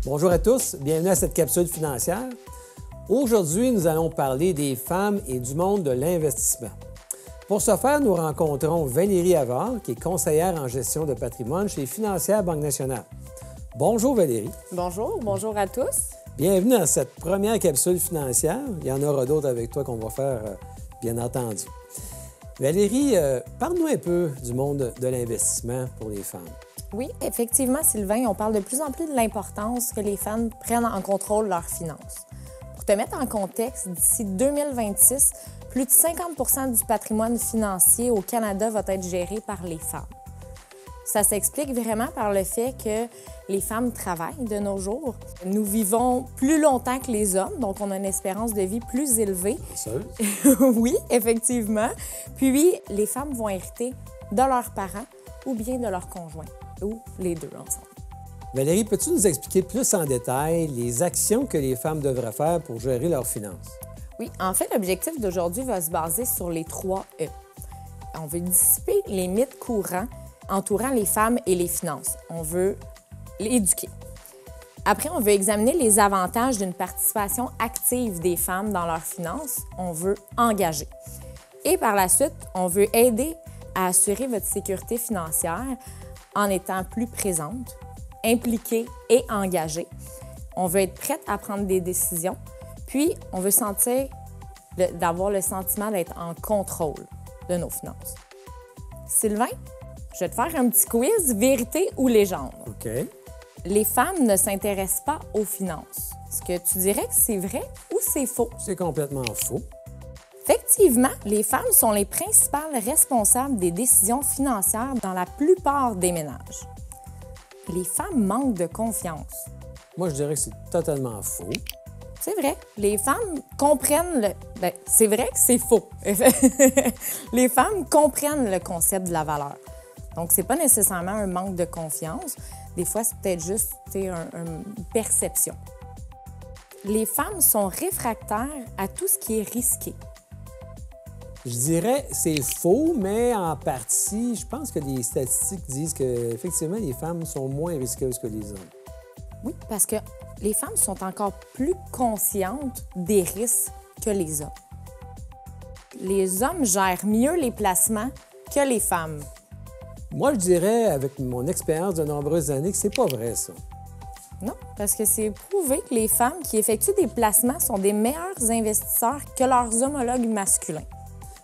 Bonjour à tous, bienvenue à cette capsule financière. Aujourd'hui, nous allons parler des femmes et du monde de l'investissement. Pour ce faire, nous rencontrons Valérie Havard, qui est conseillère en gestion de patrimoine chez Financière Banque Nationale. Bonjour Valérie. Bonjour à tous. Bienvenue dans cette première capsule financière. Il y en aura d'autres avec toi qu'on va faire, bien entendu. Valérie, parle-nous un peu du monde de l'investissement pour les femmes. Oui, effectivement, Sylvain, on parle de plus en plus de l'importance que les femmes prennent en contrôle leurs finances. Pour te mettre en contexte, d'ici 2026, plus de 50 du patrimoine financier au Canada va être géré par les femmes. Ça s'explique vraiment par le fait que les femmes travaillent de nos jours. Nous vivons plus longtemps que les hommes, donc on a une espérance de vie plus élevée. Oui, effectivement. Puis, les femmes vont hériter de leurs parents ou bien de leurs conjoints, ou les deux ensemble. Valérie, peux-tu nous expliquer plus en détail les actions que les femmes devraient faire pour gérer leurs finances? Oui, en fait, l'objectif d'aujourd'hui va se baser sur les 3 E. On veut dissiper les mythes courants entourant les femmes et les finances. On veut l'éduquer. Après, on veut examiner les avantages d'une participation active des femmes dans leurs finances. On veut engager. Et par la suite, on veut aider à assurer votre sécurité financière en étant plus présente, impliquée et engagée. On veut être prête à prendre des décisions. Puis, on veut d'avoir le sentiment d'être en contrôle de nos finances. Sylvain, je vais te faire un petit quiz, vérité ou légende. OK. Les femmes ne s'intéressent pas aux finances. Est-ce que tu dirais que c'est vrai ou c'est faux? C'est complètement faux. Effectivement, les femmes sont les principales responsables des décisions financières dans la plupart des ménages. Les femmes manquent de confiance. Moi, je dirais que c'est totalement faux. C'est vrai. Les femmes comprennent c'est vrai que c'est faux. Les femmes comprennent le concept de la valeur. Donc, c'est pas nécessairement un manque de confiance. Des fois, c'est peut-être juste une perception. Les femmes sont réfractaires à tout ce qui est risqué. Je dirais c'est faux, mais en partie, je pense que les statistiques disent qu'effectivement, les femmes sont moins risqueuses que les hommes. Oui, parce que les femmes sont encore plus conscientes des risques que les hommes. Les hommes gèrent mieux les placements que les femmes. Moi, je dirais, avec mon expérience de nombreuses années, que c'est pas vrai, ça. Non, parce que c'est prouvé que les femmes qui effectuent des placements sont des meilleurs investisseurs que leurs homologues masculins.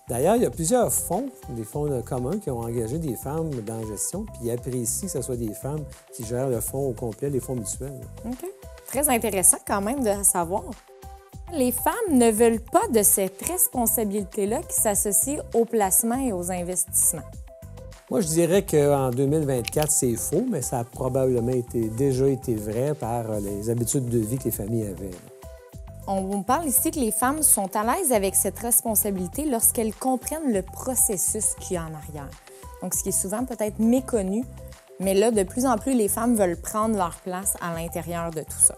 D'ailleurs, il y a plusieurs fonds, des fonds communs, qui ont engagé des femmes dans la gestion, puis ils apprécient que ce soit des femmes qui gèrent le fonds au complet, les fonds mutuels. OK. Très intéressant quand même de savoir. Les femmes ne veulent pas de cette responsabilité-là qui s'associe aux placements et aux investissements. Moi, je dirais qu'en 2024, c'est faux, mais ça a probablement déjà été vrai par les habitudes de vie que les familles avaient. On parle ici que les femmes sont à l'aise avec cette responsabilité lorsqu'elles comprennent le processus qu'il y a en arrière. Donc, ce qui est souvent peut-être méconnu, mais là, de plus en plus, les femmes veulent prendre leur place à l'intérieur de tout ça.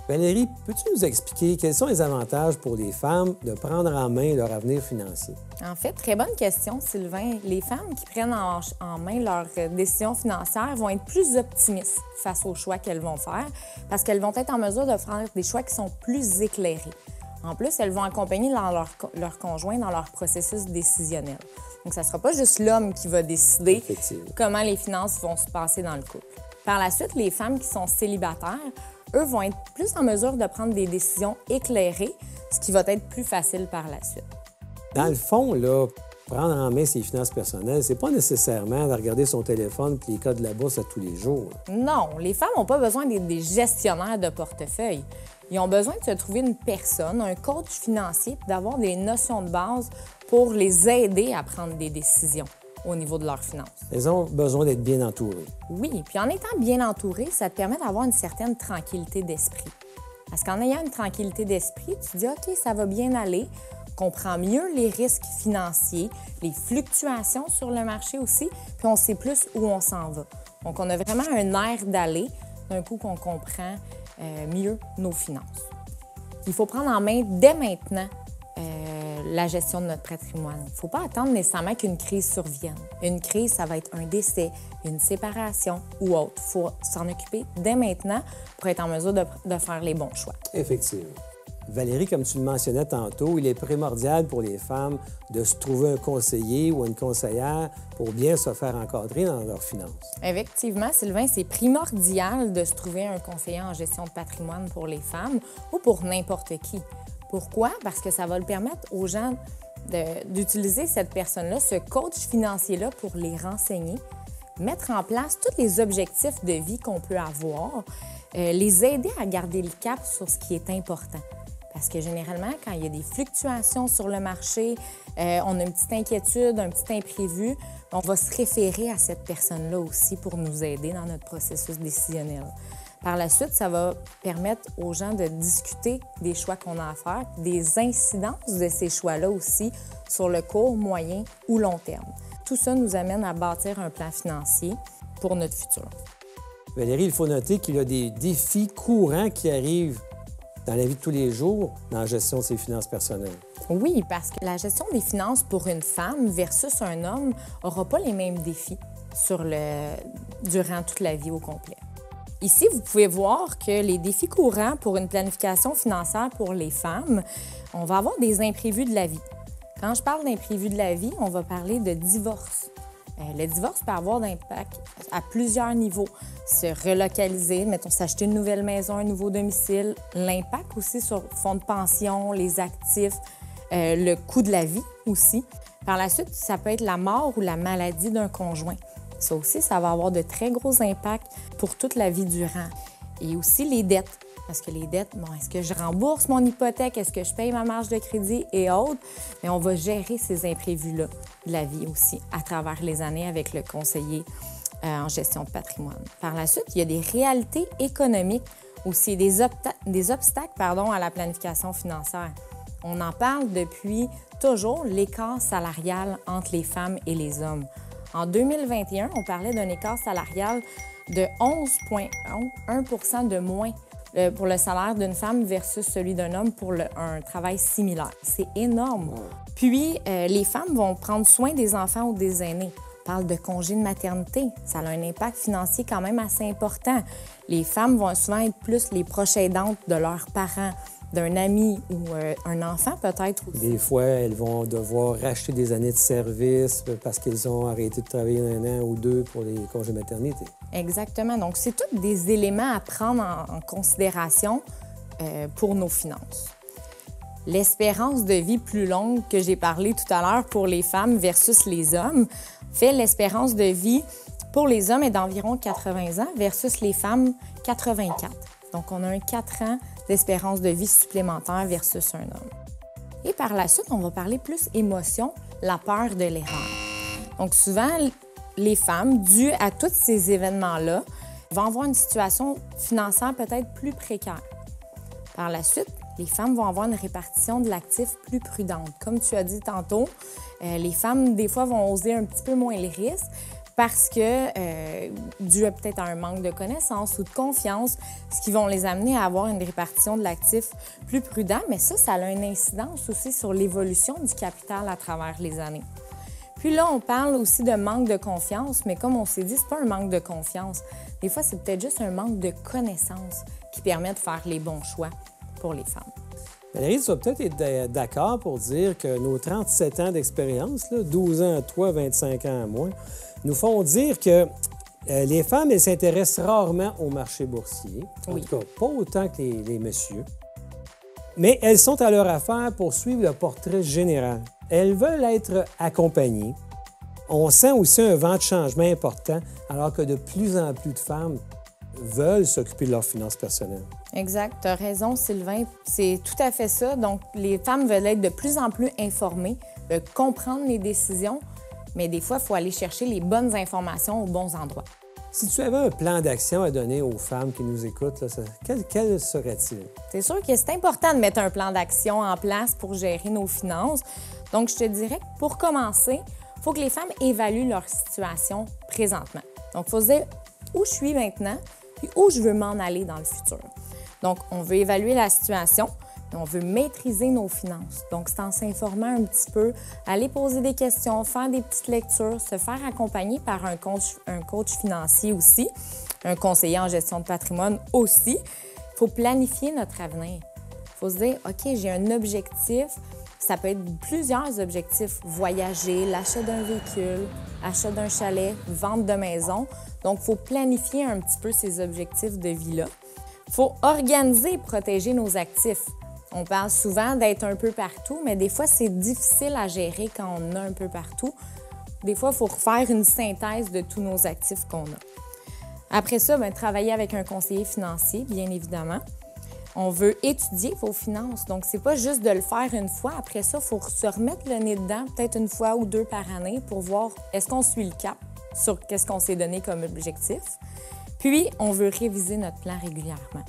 Valérie, peux-tu nous expliquer quels sont les avantages pour les femmes de prendre en main leur avenir financier? En fait, très bonne question, Sylvain. Les femmes qui prennent en main leurs décisions financières vont être plus optimistes face aux choix qu'elles vont faire parce qu'elles vont être en mesure de faire des choix qui sont plus éclairés. En plus, elles vont accompagner leur conjoint dans leur processus décisionnel. Donc, ça ne sera pas juste l'homme qui va décider comment les finances vont se passer dans le couple. Par la suite, les femmes qui sont célibataires, eux vont être plus en mesure de prendre des décisions éclairées, ce qui va être plus facile par la suite. Dans le fond, là, prendre en main ses finances personnelles, c'est pas nécessairement de regarder son téléphone et les codes de la bourse à tous les jours. Non, les femmes n'ont pas besoin d'être des gestionnaires de portefeuille. Ils ont besoin de se trouver une personne, un coach financier, puis d'avoir des notions de base pour les aider à prendre des décisions au niveau de leurs finances. Elles ont besoin d'être bien entourées. Oui, puis en étant bien entourée, ça te permet d'avoir une certaine tranquillité d'esprit. Parce qu'en ayant une tranquillité d'esprit, tu te dis « OK, ça va bien aller », on comprend mieux les risques financiers, les fluctuations sur le marché aussi, puis on sait plus où on s'en va. Donc, on a vraiment un air d'aller d'un coup qu'on comprend mieux nos finances. Il faut prendre en main dès maintenant la gestion de notre patrimoine. Il ne faut pas attendre nécessairement qu'une crise survienne. Une crise, ça va être un décès, une séparation ou autre. Il faut s'en occuper dès maintenant pour être en mesure de faire les bons choix. Effectivement. Valérie, comme tu le mentionnais tantôt, il est primordial pour les femmes de se trouver un conseiller ou une conseillère pour bien se faire encadrer dans leurs finances. Effectivement, Sylvain, c'est primordial de se trouver un conseiller en gestion de patrimoine pour les femmes ou pour n'importe qui. Pourquoi? Parce que ça va le permettre aux gens d'utiliser cette personne-là, ce coach financier-là, pour les renseigner, mettre en place tous les objectifs de vie qu'on peut avoir, les aider à garder le cap sur ce qui est important. Parce que généralement, quand il y a des fluctuations sur le marché, on a une petite inquiétude, un petit imprévu, on va se référer à cette personne-là aussi pour nous aider dans notre processus décisionnel. Par la suite, ça va permettre aux gens de discuter des choix qu'on a à faire, des incidences de ces choix-là aussi sur le court, moyen ou long terme. Tout ça nous amène à bâtir un plan financier pour notre futur. Valérie, il faut noter qu'il y a des défis courants qui arrivent dans la vie de tous les jours dans la gestion de ses finances personnelles. Oui, parce que la gestion des finances pour une femme versus un homme n'aura pas les mêmes défis durant toute la vie au complet. Ici, vous pouvez voir que les défis courants pour une planification financière pour les femmes, on va avoir des imprévus de la vie. Quand je parle d'imprévus de la vie, on va parler de divorce. Le divorce peut avoir d'impact à plusieurs niveaux. Se relocaliser, mettons, s'acheter une nouvelle maison, un nouveau domicile. L'impact aussi sur le fonds de pension, les actifs, le coût de la vie aussi. Par la suite, ça peut être la mort ou la maladie d'un conjoint. Ça aussi, ça va avoir de très gros impacts pour toute la vie durant. Et aussi les dettes. Parce que les dettes, bon, est-ce que je rembourse mon hypothèque? Est-ce que je paye ma marge de crédit et autres? Mais on va gérer ces imprévus-là de la vie aussi à travers les années avec le conseiller en gestion de patrimoine. Par la suite, il y a des réalités économiques aussi, des obstacles à la planification financière. On en parle depuis toujours, l'écart salarial entre les femmes et les hommes. En 2021, on parlait d'un écart salarial de 11,1 de moins pour le salaire d'une femme versus celui d'un homme pour un travail similaire. C'est énorme. Puis, les femmes vont prendre soin des enfants ou des aînés. On parle de congé de maternité. Ça a un impact financier quand même assez important. Les femmes vont souvent être plus les proches aidantes de leurs parents, d'un ami ou un enfant peut-être aussi. Des fois, elles vont devoir racheter des années de service parce qu'elles ont arrêté de travailler 1 an ou 2 pour les congés maternité. Exactement. Donc, c'est tous des éléments à prendre en considération pour nos finances. L'espérance de vie plus longue que j'ai parlé tout à l'heure pour les femmes versus les hommes fait l'espérance de vie pour les hommes est d'environ 80 ans versus les femmes 84. Donc, on a un 4 ans d'espérance de vie supplémentaire versus un homme. Et par la suite, on va parler plus émotion, la peur de l'erreur. Donc, souvent, les femmes, dues à tous ces événements-là, vont avoir une situation financière peut-être plus précaire. Par la suite, les femmes vont avoir une répartition de l'actif plus prudente. Comme tu as dit tantôt, les femmes, des fois, vont oser un petit peu moins les risques parce que, dû peut-être à un manque de connaissances ou de confiance, ce qui vont les amener à avoir une répartition de l'actif plus prudente. Mais ça a une incidence aussi sur l'évolution du capital à travers les années. Puis là, on parle aussi de manque de confiance, mais comme on s'est dit, c'est pas un manque de confiance. Des fois, c'est peut-être juste un manque de connaissances qui permet de faire les bons choix pour les femmes. Valérie, tu vas peut-être être d'accord pour dire que nos 37 ans d'expérience, 12 ans à toi, 25 ans à moi, nous font dire que les femmes, elles s'intéressent rarement au marché boursier. En tout cas, pas autant que les messieurs. Mais elles sont à leur affaire pour suivre le portrait général. Elles veulent être accompagnées. On sent aussi un vent de changement important, alors que de plus en plus de femmes veulent s'occuper de leurs finances personnelles. Exact. Tu as raison, Sylvain. C'est tout à fait ça. Donc, les femmes veulent être de plus en plus informées, comprendre les décisions, mais des fois, il faut aller chercher les bonnes informations aux bons endroits. Si tu avais un plan d'action à donner aux femmes qui nous écoutent, là, quel serait-il? C'est sûr que c'est important de mettre un plan d'action en place pour gérer nos finances. Donc, je te dirais que pour commencer, il faut que les femmes évaluent leur situation présentement. Donc, il faut se dire où je suis maintenant puis où je veux m'en aller dans le futur. Donc, on veut évaluer la situation, On veut maîtriser nos finances. Donc, c'est en s'informant un petit peu, aller poser des questions, faire des petites lectures, se faire accompagner par un coach financier aussi, un conseiller en gestion de patrimoine aussi. Il faut planifier notre avenir. Il faut se dire, OK, j'ai un objectif. Ça peut être plusieurs objectifs. Voyager, l'achat d'un véhicule, achat d'un chalet, vente de maison. Donc, il faut planifier un petit peu ces objectifs de vie-là. Il faut organiser et protéger nos actifs. On parle souvent d'être un peu partout, mais des fois, c'est difficile à gérer quand on a un peu partout. Des fois, il faut refaire une synthèse de tous nos actifs qu'on a. Après ça, travailler avec un conseiller financier, bien évidemment. On veut étudier vos finances. Donc, c'est pas juste de le faire une fois. Après ça, il faut se remettre le nez dedans, peut-être une fois ou deux par année pour voir est-ce qu'on suit le cap sur qu'est-ce qu'on s'est donné comme objectif. Puis, on veut réviser notre plan régulièrement.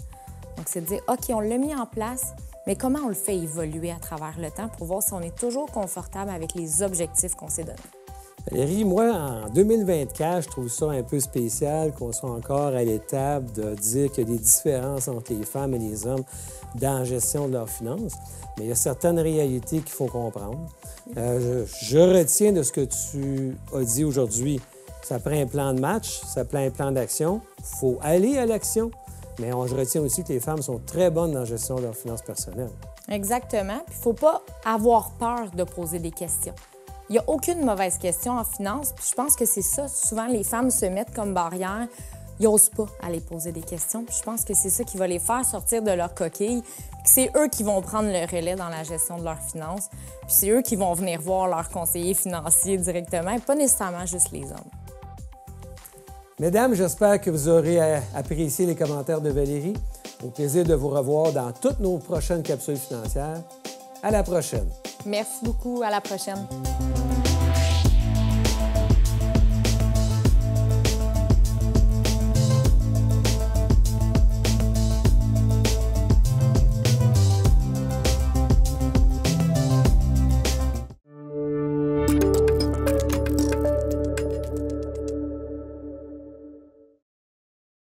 Donc, c'est de dire, OK, on l'a mis en place, mais comment on le fait évoluer à travers le temps pour voir si on est toujours confortable avec les objectifs qu'on s'est donnés. Valérie, moi, en 2024, je trouve ça un peu spécial qu'on soit encore à l'étape de dire qu'il y a des différences entre les femmes et les hommes dans la gestion de leurs finances. Mais il y a certaines réalités qu'il faut comprendre. Je retiens de ce que tu as dit aujourd'hui. Ça prend un plan de match, ça prend un plan d'action. Il faut aller à l'action. Mais je retiens aussi que les femmes sont très bonnes dans la gestion de leurs finances personnelles. Exactement. Puis il ne faut pas avoir peur de poser des questions. Il n'y a aucune mauvaise question en finance. Puis je pense que c'est ça. Souvent, les femmes se mettent comme barrière. Ils n'osent pas aller poser des questions. Puis je pense que c'est ça qui va les faire sortir de leur coquille. Puis c'est eux qui vont prendre le relais dans la gestion de leurs finances. Puis c'est eux qui vont venir voir leur conseiller financier directement, et pas nécessairement juste les hommes. Mesdames, j'espère que vous aurez apprécié les commentaires de Valérie. Au plaisir de vous revoir dans toutes nos prochaines capsules financières. À la prochaine. Merci beaucoup. À la prochaine.